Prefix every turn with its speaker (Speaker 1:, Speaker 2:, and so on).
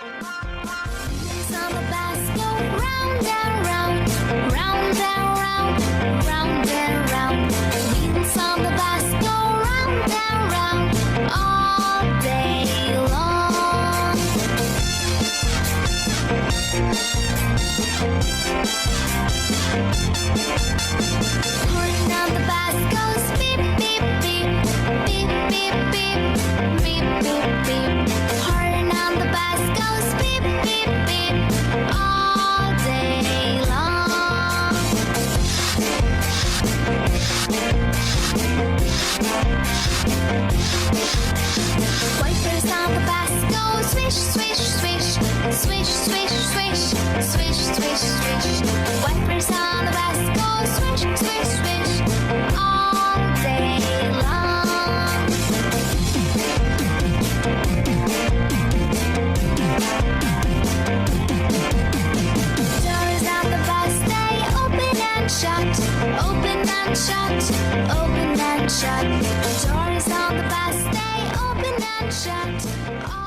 Speaker 1: Wheels on the bus go round and round, round and round, round and round. Wheels on the bus go round and round all day long. Horn on the bus goes beep beep beep, beep beep beep, beep beep beep. Horn on the bus goes beep beep beep all day long. Wipers on the bus go swish swish swish, swish swish swish, swish swish swish. Wipers on the bus go swish swish swish all day long. Doors on the bus they open and shut, open and shut, open and shut. Doors on the bus they open and shut.